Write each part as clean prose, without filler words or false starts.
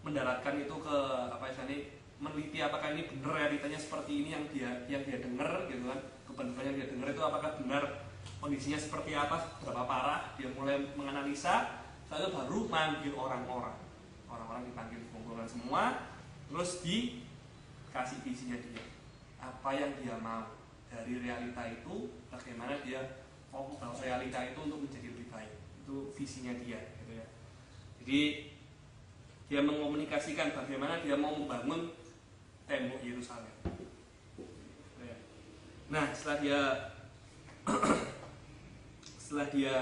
mendaratkan itu ke apa istilahnya, meneliti apakah ini benar realitanya seperti ini yang dia dengar gitu kan, kebenaran yang dia dengar itu apakah benar, kondisinya seperti apa, berapa parah. Dia mulai menganalisa, lalu baru manggil orang-orang dipanggil, dikumpulkan semua, terus dikasih visinya dia, apa yang dia mau dari realita itu, bagaimana dia mau realita itu untuk menjadi lebih baik. Itu visinya dia gitu ya. Jadi dia mengomunikasikan bagaimana dia mau membangun tembok Yerusalem. Nah, setelah dia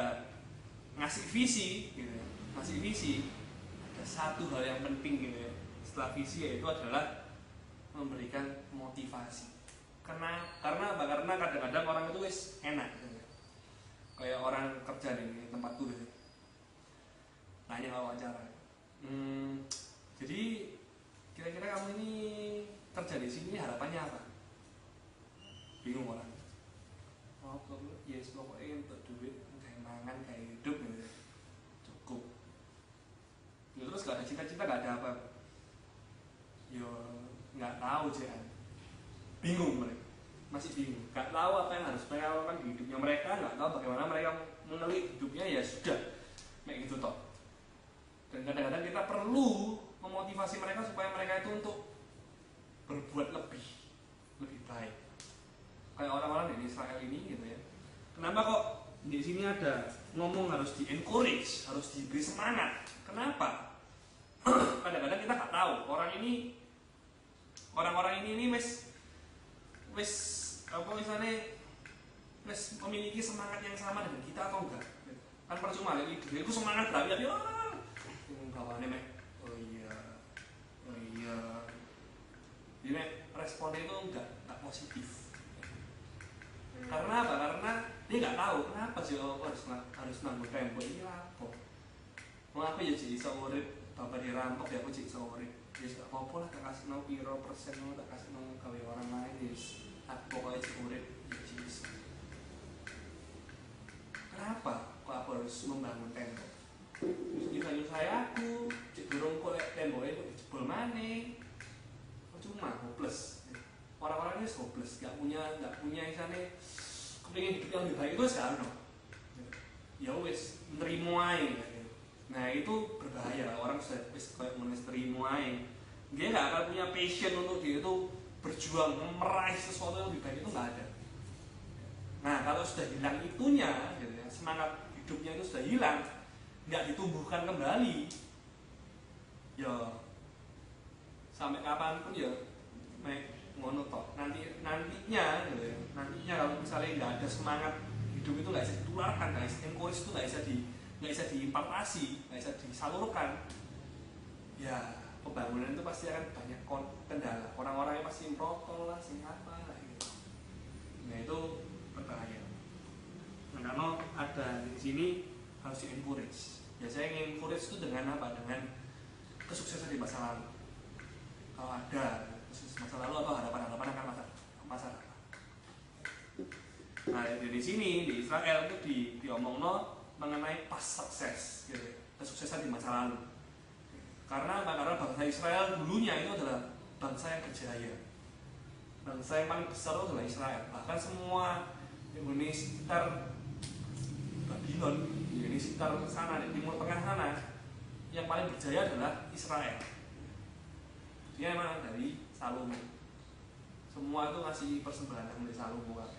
ngasih visi gitu ya, ada satu hal yang penting gitu ya. Setelah visi, yaitu adalah memberikan motivasi. Karena kadang-kadang orang itu wis enak gitu ya. Kayak orang kerja di tempat tuh gitu. Nanya wawancara. Jadi kira-kira kamu ini kerja di sini harapannya apa? Bingung orang. Oh, yes, pokoknya untuk duit, kayak mangan, kayak hidup gitu. Cukup. Ya, terus gak ada cita-cita, gak ada apa. Yo, nggak tahu Jan. Bingung mereka. Masih bingung. Gak tahu apa yang harus mereka lakukan di hidupnya mereka, nggak tahu bagaimana mereka mengelit hidupnya, ya sudah. Kayak gitu toh. Dan kadang-kadang kita perlu memotivasi mereka supaya mereka itu untuk berbuat lebih baik. Kayak orang-orang di Israel ini gitu ya. Kenapa kok di sini ada ngomong harus di-encourage, harus diberi semangat? Kenapa? Kadang-kadang kita nggak tahu orang-orang ini wis apa misalnya wis memiliki semangat yang sama dengan kita atau enggak? Kan percuma lagi dia itu semangat tapi bawaannya meh oh iya jadi responnya itu enggak positif. Karena apa? Karena dia nggak tahu kenapa sih harus nanggung tembok ini apa. Mau apa ya sih iso urip bapak dirampok ya aku sih iso urip. Ya gak apa-apa lah, tak kasih no piro persen, tak kasih no gawe orang lain ya aku pokoknya sih urip ya sih. Kenapa kok aku harus membangun tembok? Nyusahin aku cek durung kolek temboknya kok dijebol maneh. Cuma hopeless. Orang-orang ini hopeless, gak punya isane kepingin hidup yang lebih baik itu sekarang no. Ya wis nerimo ae. Nah itu berbahaya, orang sudah wis kayak menulis nerimo ae. Dia gak akan punya passion untuk dia itu berjuang meraih sesuatu yang lebih baik, itu gak ada. Nah kalau sudah hilang itunya gitu ya, semangat hidupnya itu sudah hilang, gak ditumbuhkan kembali, ya sampai kapanpun ya ngono toh nantinya gitu ya. Nantinya kalau misalnya nggak ada semangat hidup itu nggak bisa ditularkan, nggak bisa encourage, itu nggak bisa diimpartasi, nggak bisa disalurkan, ya pembangunan itu pasti akan banyak kendala. Orang-orangnya pasti protol lah, sing apa lah gitu. Nah itu berbahaya. Nah karena ada di sini harus di-encourage. Biasanya encourage itu dengan apa? Dengan kesuksesan di masa lalu. Kalau ada masa lalu atau harapan-harapan akan masa depan. Nah di sini di Israel itu diomongno mengenai past success, gitu, kesuksesan di masa lalu. Karena bangsa Israel dulunya itu adalah bangsa yang berjaya, bangsa yang paling besar itu adalah Israel. Bahkan semua Indonesia sekitar Babylon, di sekitar sana di Timur Tengah sana, yang paling berjaya adalah Israel. Dia memang dari Salomo. Semua itu ngasih persembahan dari Salomo kan.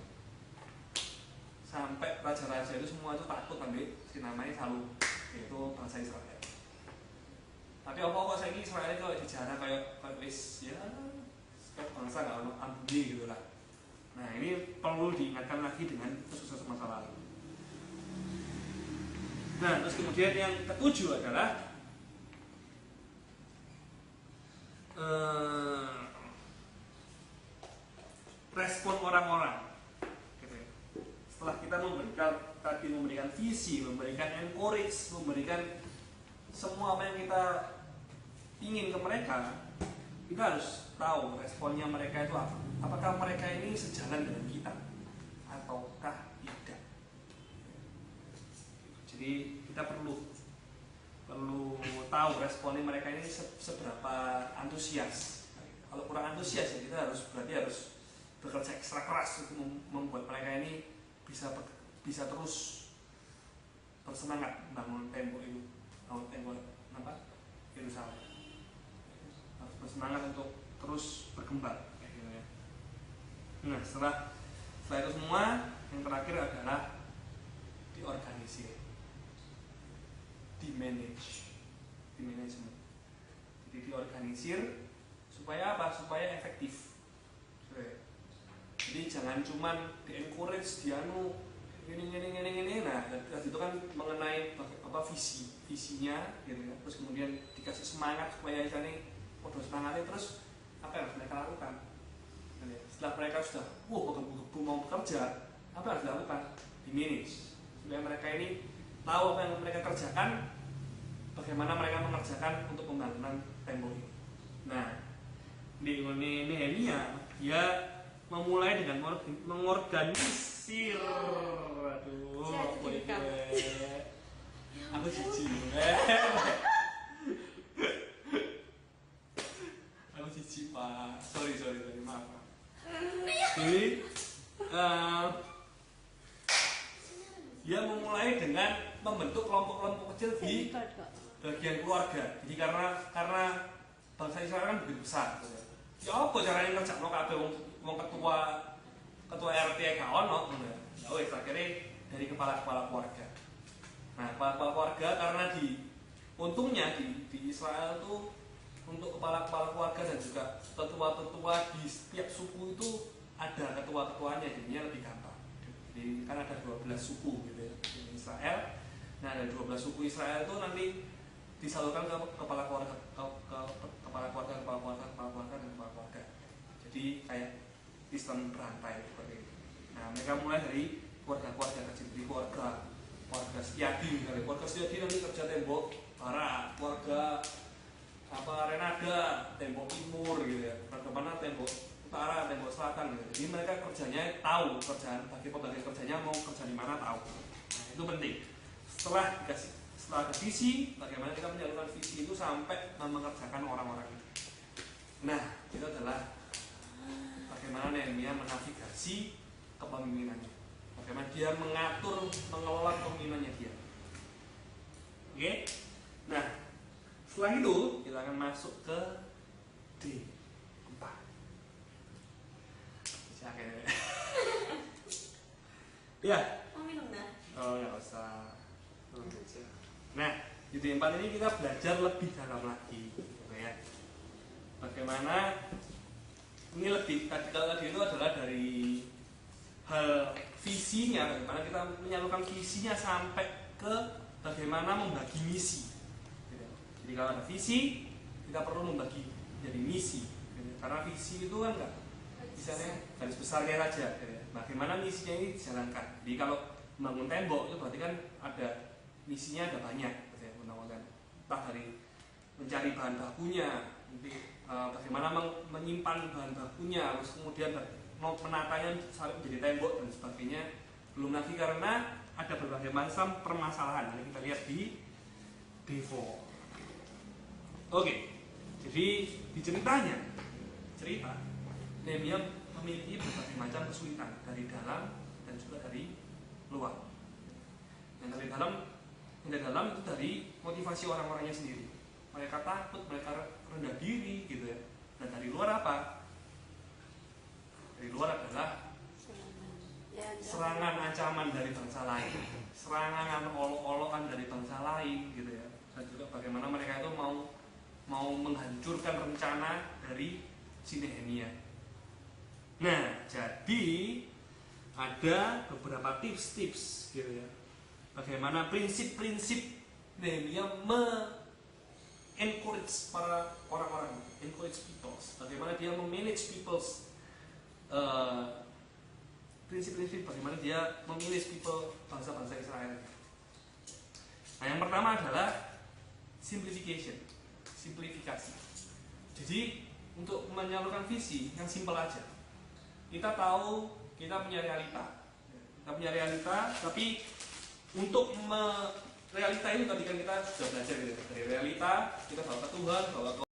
Sampai raja-raja itu semua itu takut ambil si namanya Salomo, yaitu bangsa Israel. Tapi apa saya ini Israel itu dijarah kayak wis ya kayak bangsa nggak ambuni gitu lah. Nah ini perlu diingatkan lagi dengan kesuksesan masa lalu. Nah terus kemudian yang ketujuh adalah respon orang-orang gitu ya. Setelah kita memberikan visi, memberikan encourage, memberikan semua apa yang kita ingin ke mereka, kita harus tahu responnya mereka itu apa. Apakah mereka ini sejalan dengan kita ataukah tidak. Jadi kita perlu perlu tahu responnya mereka ini seberapa antusias. Kalau kurang antusias ya kita berarti harus bekerja ekstra keras untuk membuat mereka ini bisa terus bersemangat bangun tembok itu, bangun tembok apa? Yerusalem. Harus bersemangat untuk terus berkembang kayak gitu ya. Nah, setelah itu semua, yang terakhir adalah diorganisir, dimanage, dimanagement. Jadi diorganisir supaya apa? Supaya efektif. Jadi jangan cuman di-encourage, dianu ini. Nah, itu kan mengenai apa visinya gitu ya. Terus kemudian dikasih semangat supaya misalnya udah semangatnya, terus apa yang harus mereka lakukan? Setelah mereka sudah betul-betul mau bekerja, apa yang harus dilakukan? Di-manage. Supaya mereka ini tahu apa yang mereka kerjakan, bagaimana mereka mengerjakan untuk pembangunan tembok ini. Nah, di Nehemia dia memulai dengan mengorganisir. Aduh, aku jijik. Aku jijik, Pak. Sorry, maaf. Jadi dia memulai dengan membentuk kelompok-kelompok kecil di bagian keluarga. Jadi karena bangsa Israel kan begitu besar. Ya apa caranya ngerjakno kabeh wong ketua RT gak ono ngono ya. Wis akhirnya dari kepala keluarga. Nah, kepala keluarga karena untungnya di Israel tuh untuk kepala keluarga dan juga tetua-tetua di setiap suku itu ada ketua-ketuanya, jadinya lebih gampang. Jadi kan ada 12 suku gitu ya di Israel. Nah, dari 12 suku Israel itu nanti disalurkan ke kepala keluarga, kepala keluarga. Jadi kayak sistem berantai seperti itu. Nah, mereka mulai dari keluarga kecil, dari keluarga Setiadi, misalnya keluarga Setiadi nanti kerja tembok barat, keluarga Renada tembok timur gitu ya, keluarga mana tembok utara, tembok selatan gitu. Jadi mereka kerjanya tahu pembagian kerjanya mau kerja di mana tahu. Nah, itu penting. Setelah ada visi, bagaimana kita menyalurkan visi itu sampai mengerjakan orang-orang itu. Nah, itu adalah bagaimana Nehemia menavigasi kepemimpinannya, bagaimana dia mengelola kepemimpinannya dia. Oke? Nah, setelah itu kita akan masuk ke D4. Ya. Mau minum dah? Oh, nggak usah. Nah, di D4 ini kita belajar lebih dalam lagi, gitu ya. Bagaimana ini lebih tadi itu adalah dari hal visinya, bagaimana kita menyalurkan visinya sampai ke bagaimana membagi misi. Jadi kalau ada visi, kita perlu membagi jadi misi. Karena visi itu kan nggak misalnya garis besarnya saja. Bagaimana misinya ini dijalankan. Jadi kalau membangun tembok itu berarti kan ada misinya, ada banyak. Entah dari mencari bahan bakunya, bagaimana menyimpan bahan bakunya, terus kemudian menatanya sampai menjadi tembok dan sebagainya. Belum lagi karena ada berbagai macam permasalahan. Nanti kita lihat di D4. Oke, jadi di cerita Nehemia memiliki berbagai macam kesulitan dari dalam dan juga dari luar. Yang dari dalam itu dari motivasi orang-orangnya sendiri. Mereka takut, mereka rendah diri gitu ya. Dan dari luar apa? Dari luar adalah serangan ancaman dari bangsa lain, serangan olok-olokan dari bangsa lain gitu ya. Dan juga bagaimana mereka itu mau menghancurkan rencana dari si Nehemia. Nah, jadi ada beberapa tips-tips gitu ya. Bagaimana prinsip-prinsip Nehemia encourage para orang-orang, encourage people. Bagaimana dia memanage people's prinsip-prinsip, bagaimana dia memanage people bangsa-bangsa Israel. Nah, yang pertama adalah simplifikasi. Jadi untuk menyalurkan visi yang simpel aja. Kita tahu kita punya realita, tapi untuk realita itu tadi kan kita sudah belajar gitu. Dari realita kita bawa ke Tuhan, bawa ke